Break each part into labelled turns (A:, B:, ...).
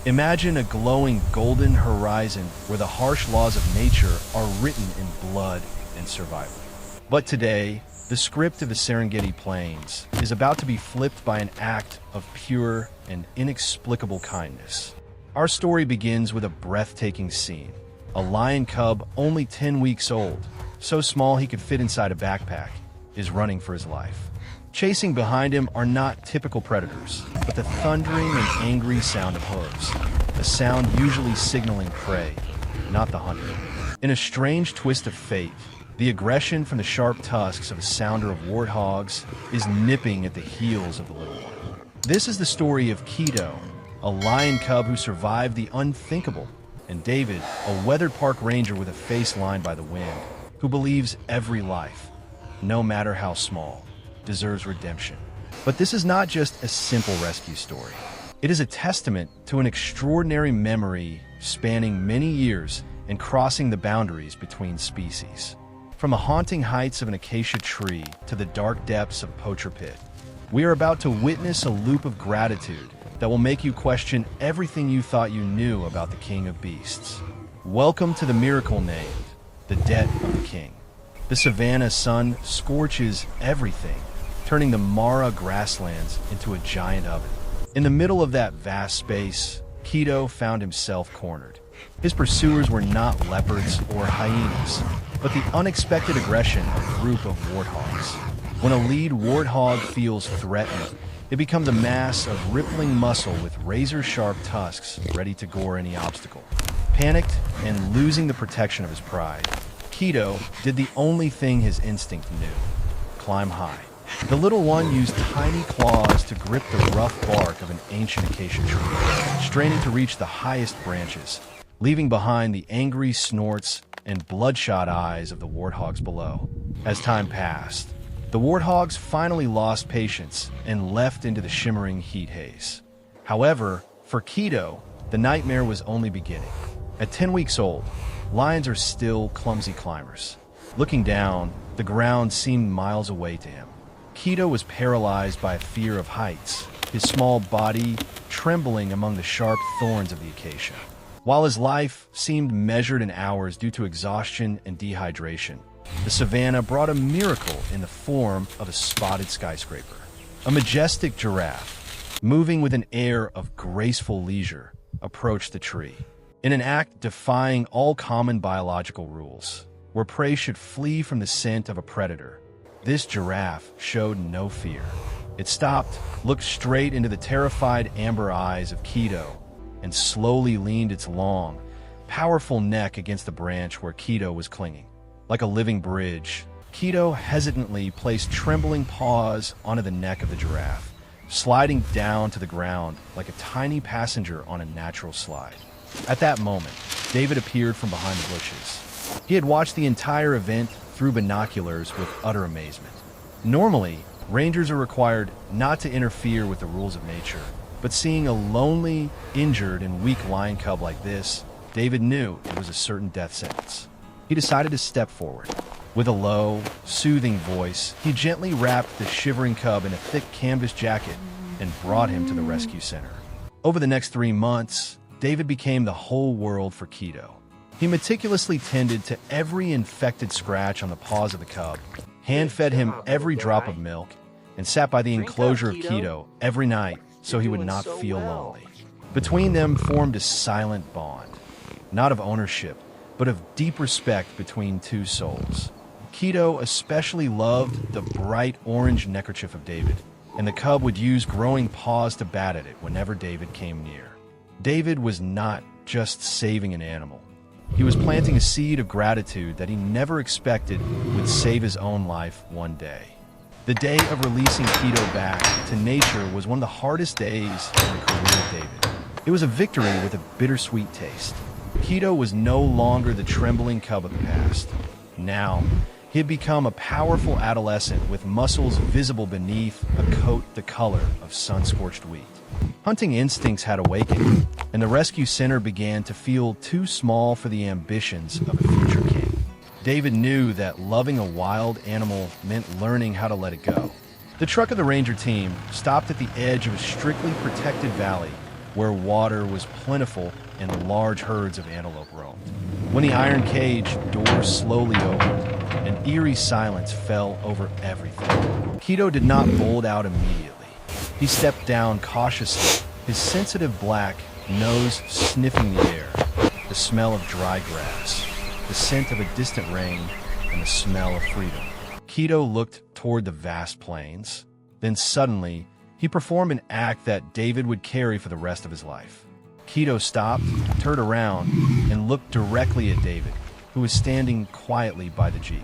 A: Imagine a glowing golden horizon where the harsh laws of nature are written in blood and survival. But today, the script of the Serengeti Plains is about to be flipped by an act of pure and inexplicable kindness. Our story begins with a breathtaking scene. A lion cub, only 10 weeks old, so small he could fit inside a backpack, is running for his life. Chasing behind him are not typical predators, but the thundering and angry sound of hooves, a sound usually signaling prey, not the hunter. In a strange twist of fate, the aggression from the sharp tusks of a sounder of warthogs is nipping at the heels of the little one. This is the story of Keto, a lion cub who survived the unthinkable, and David, a weathered park ranger with a face lined by the wind, who believes every life, no matter how small, deserves redemption. But this is not just a simple rescue story. It is a testament to an extraordinary memory spanning many years and crossing the boundaries between species. From the haunting heights of an acacia tree to the dark depths of a poacher pit, we are about to witness a loop of gratitude that will make you question everything you thought you knew about the King of Beasts. Welcome to the miracle named the Debt of the King. The Savanna sun scorches everything, turning the Mara grasslands into a giant oven. In the middle of that vast space, Keto found himself cornered. His pursuers were not leopards or hyenas, but the unexpected aggression of a group of warthogs. When a lead warthog feels threatened, it becomes a mass of rippling muscle with razor-sharp tusks ready to gore any obstacle. Panicked and losing the protection of his pride, Keto did the only thing his instinct knew: climb high. The little one used tiny claws to grip the rough bark of an ancient acacia tree, straining to reach the highest branches, leaving behind the angry snorts and bloodshot eyes of the warthogs below. As time passed, the warthogs finally lost patience and left into the shimmering heat haze. However, for Keto, the nightmare was only beginning. At 10 weeks old, lions are still clumsy climbers. Looking down, the ground seemed miles away to him. Keto was paralyzed by a fear of heights, his small body trembling among the sharp thorns of the acacia. While his life seemed measured in hours due to exhaustion and dehydration, the savannah brought a miracle in the form of a spotted skyscraper. A majestic giraffe, moving with an air of graceful leisure, approached the tree. In an act defying all common biological rules, where prey should flee from the scent of a predator, this giraffe showed no fear. It stopped, looked straight into the terrified amber eyes of Keto, and slowly leaned its long, powerful neck against the branch where Keto was clinging. Like a living bridge, Keto hesitantly placed trembling paws onto the neck of the giraffe, sliding down to the ground like a tiny passenger on a natural slide. At that moment, David appeared from behind the bushes. He had watched the entire event through binoculars with utter amazement. Normally, rangers are required not to interfere with the rules of nature, but seeing a lonely, injured, and weak lion cub like this, David knew it was a certain death sentence. He decided to step forward. With a low, soothing voice, he gently wrapped the shivering cub in a thick canvas jacket and brought him to the rescue center. Over the next 3 months, David became the whole world for Keto. He meticulously tended to every infected scratch on the paws of the cub, hand-fed him every drop of milk, and sat by the enclosure of Keto every night so he would not feel lonely. Between them formed a silent bond, not of ownership, but of deep respect between two souls. Keto especially loved the bright orange neckerchief of David, and the cub would use growing paws to bat at it whenever David came near. David was not just saving an animal. He was planting a seed of gratitude that he never expected would save his own life one day. The day of releasing Keto back to nature was one of the hardest days in the career of David. It was a victory with a bittersweet taste. Keto was no longer the trembling cub of the past. Now, he had become a powerful adolescent with muscles visible beneath a coat the color of sun-scorched wheat. Hunting instincts had awakened, and the rescue center began to feel too small for the ambitions of a future king. David knew that loving a wild animal meant learning how to let it go. The truck of the ranger team stopped at the edge of a strictly protected valley where water was plentiful and large herds of antelope roamed. When the iron cage door slowly opened, an eerie silence fell over everything. Keto did not bolt out immediately. He stepped down cautiously, his sensitive black nose sniffing the air, the smell of dry grass, the scent of a distant rain, and the smell of freedom. Keto looked toward the vast plains. Then suddenly, he performed an act that David would carry for the rest of his life. Keto stopped, turned around, and looked directly at David, who was standing quietly by the Jeep.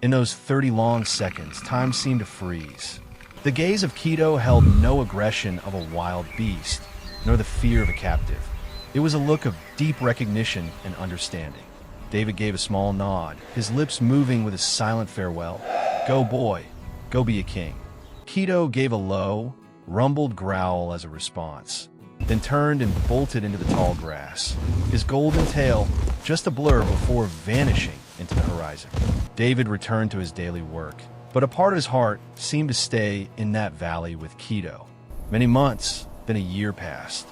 A: In those 30 long seconds, time seemed to freeze. The gaze of Keto held no aggression of a wild beast, nor the fear of a captive. It was a look of deep recognition and understanding. David gave a small nod, his lips moving with a silent farewell. Go boy, go be a king. Keto gave a low, rumbled growl as a response, then turned and bolted into the tall grass, his golden tail just a blur before vanishing into the horizon. David returned to his daily work, but a part of his heart seemed to stay in that valley with Keto. Many months, then a year passed.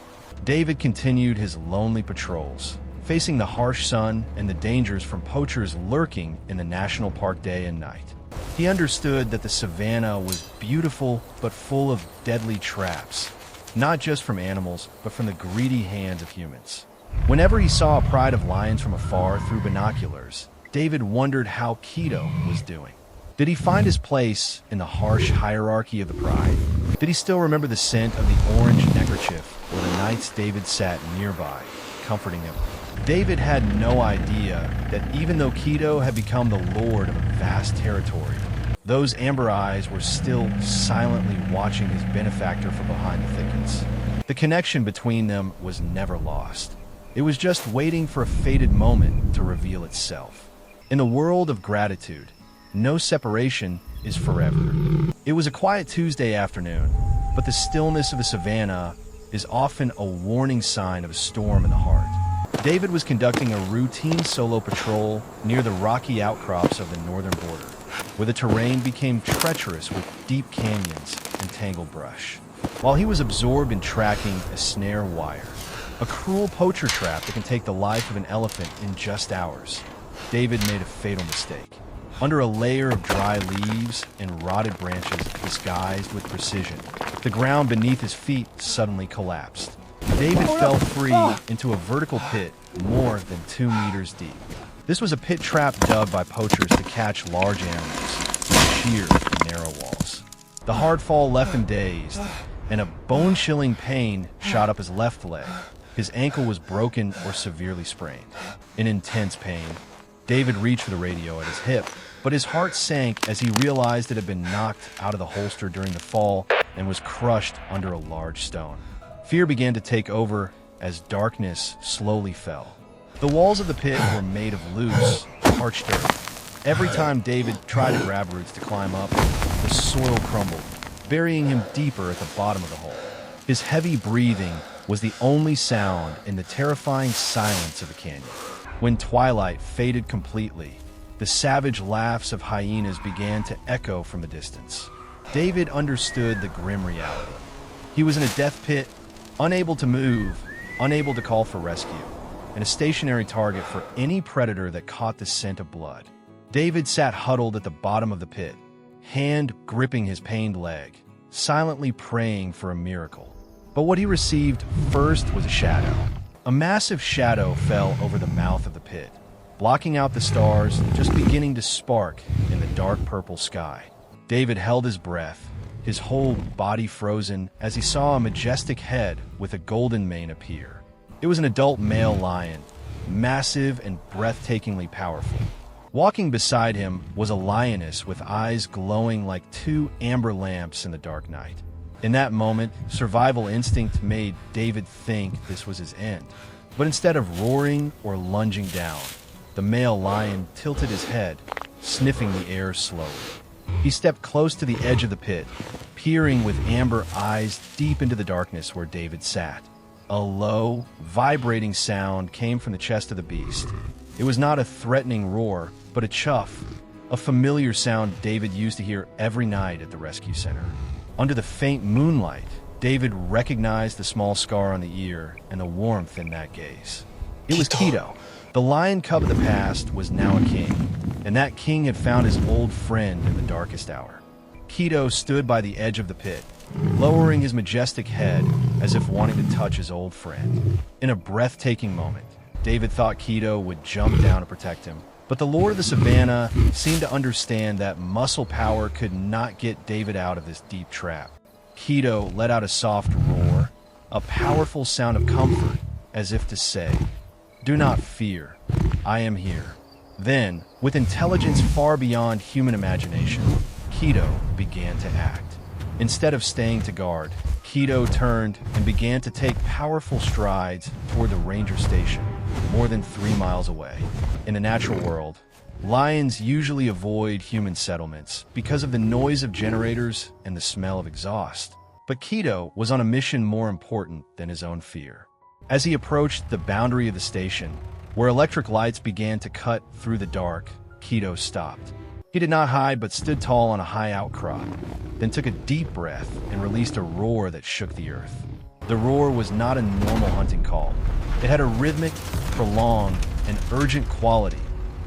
A: David continued his lonely patrols, facing the harsh sun and the dangers from poachers lurking in the national park day and night. He understood that the savannah was beautiful but full of deadly traps, not just from animals, but from the greedy hands of humans. Whenever he saw a pride of lions from afar through binoculars, David wondered how Keto was doing. Did he find his place in the harsh hierarchy of the pride? Did he still remember the scent of the orange neckerchief or the nights David sat nearby, comforting him? David had no idea that even though Keto had become the lord of a vast territory, those amber eyes were still silently watching his benefactor from behind the thickets. The connection between them was never lost. It was just waiting for a fated moment to reveal itself. In the world of gratitude, no separation is forever. It was a quiet Tuesday afternoon, but the stillness of the savannah is often a warning sign of a storm in the heart. David was conducting a routine solo patrol near the rocky outcrops of the northern border, where the terrain became treacherous with deep canyons and tangled brush. While he was absorbed in tracking a snare wire, a cruel poacher trap that can take the life of an elephant in just hours, David made a fatal mistake. Under a layer of dry leaves and rotted branches disguised with precision, the ground beneath his feet suddenly collapsed. David fell free into a vertical pit more than 2 meters deep. This was a pit trap dug by poachers to catch large animals with sheer, narrow walls. The hard fall left him dazed, and a bone-chilling pain shot up his left leg. His ankle was broken or severely sprained. In intense pain, David reached for the radio at his hip, but his heart sank as he realized it had been knocked out of the holster during the fall and was crushed under a large stone. Fear began to take over as darkness slowly fell. The walls of the pit were made of loose, parched earth. Every time David tried to grab roots to climb up, the soil crumbled, burying him deeper at the bottom of the hole. His heavy breathing was the only sound in the terrifying silence of the canyon. When twilight faded completely, the savage laughs of hyenas began to echo from the distance. David understood the grim reality. He was in a death pit, unable to move, unable to call for rescue, and a stationary target for any predator that caught the scent of blood. David sat huddled at the bottom of the pit, hand gripping his pained leg, silently praying for a miracle. But what he received first was a shadow. A massive shadow fell over the mouth of the pit, blocking out the stars just beginning to spark in the dark purple sky. David held his breath, his whole body frozen as he saw a majestic head with a golden mane appear. It was an adult male lion, massive and breathtakingly powerful. Walking beside him was a lioness with eyes glowing like 2 amber lamps in the dark night. In that moment, survival instinct made David think this was his end. But instead of roaring or lunging down, the male lion tilted his head, sniffing the air slowly. He stepped close to the edge of the pit, peering with amber eyes deep into the darkness where David sat. A low, vibrating sound came from the chest of the beast. It was not a threatening roar, but a chuff, a familiar sound David used to hear every night at the rescue center. Under the faint moonlight, David recognized the small scar on the ear and the warmth in that gaze. It was Keto. The lion cub of the past was now a king, and that king had found his old friend in the darkest hour. Keto stood by the edge of the pit, lowering his majestic head as if wanting to touch his old friend. In a breathtaking moment, David thought Keto would jump down to protect him, but the Lord of the Savannah seemed to understand that muscle power could not get David out of this deep trap. Keto let out a soft roar, a powerful sound of comfort, as if to say, "Do not fear, I am here." Then, with intelligence far beyond human imagination, Keto began to act. Instead of staying to guard, Keto turned and began to take powerful strides toward the ranger station, more than 3 miles away. In the natural world, lions usually avoid human settlements because of the noise of generators and the smell of exhaust. But Keto was on a mission more important than his own fear. As he approached the boundary of the station, where electric lights began to cut through the dark, Keto stopped. He did not hide but stood tall on a high outcrop, then took a deep breath and released a roar that shook the earth. The roar was not a normal hunting call. It had a rhythmic, prolonged, and urgent quality,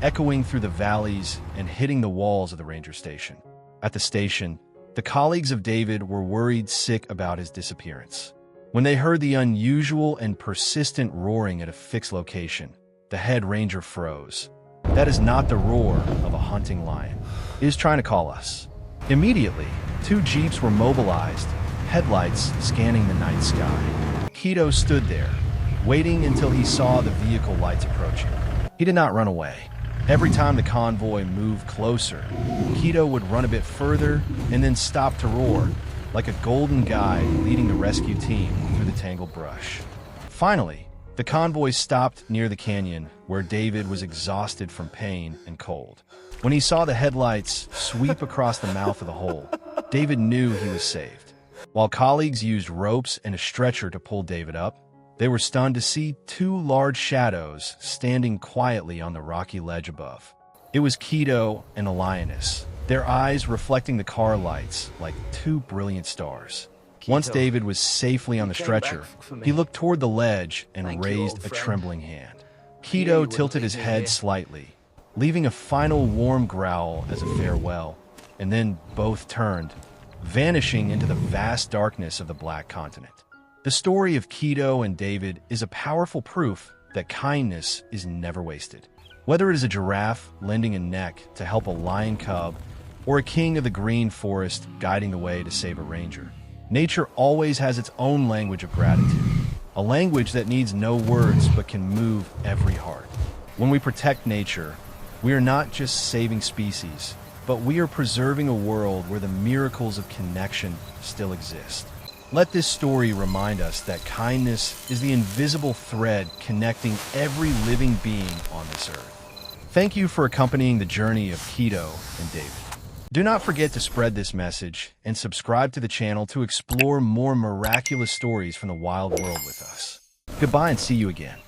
A: echoing through the valleys and hitting the walls of the ranger station. At the station, the colleagues of David were worried sick about his disappearance. When they heard the unusual and persistent roaring at a fixed location, the head ranger froze. That is not the roar of a hunting lion. It is trying to call us. Immediately, 2 jeeps were mobilized, headlights scanning the night sky. Keto stood there, waiting until he saw the vehicle lights approaching. He did not run away. Every time the convoy moved closer, Keto would run a bit further and then stop to roar, like a golden guide leading the rescue team through the tangled brush. Finally, the convoy stopped near the canyon where David was exhausted from pain and cold. When he saw the headlights sweep across the mouth of the hole, David knew he was saved. While colleagues used ropes and a stretcher to pull David up, they were stunned to see 2 large shadows standing quietly on the rocky ledge above. It was Keto and a lioness, their eyes reflecting the car lights like 2 brilliant stars. Once David was safely on the stretcher, he looked toward the ledge and raised a trembling hand. Keto tilted his head slightly, leaving a final warm growl as a farewell, and then both turned, vanishing into the vast darkness of the Black Continent. The story of Keto and David is a powerful proof that kindness is never wasted. Whether it is a giraffe lending a neck to help a lion cub, or a king of the green forest guiding the way to save a ranger, nature always has its own language of gratitude, a language that needs no words but can move every heart. When we protect nature, we are not just saving species, but we are preserving a world where the miracles of connection still exist. Let this story remind us that kindness is the invisible thread connecting every living being on this earth. Thank you for accompanying the journey of Keto and David. Do not forget to spread this message and subscribe to the channel to explore more miraculous stories from the wild world with us. Goodbye and see you again.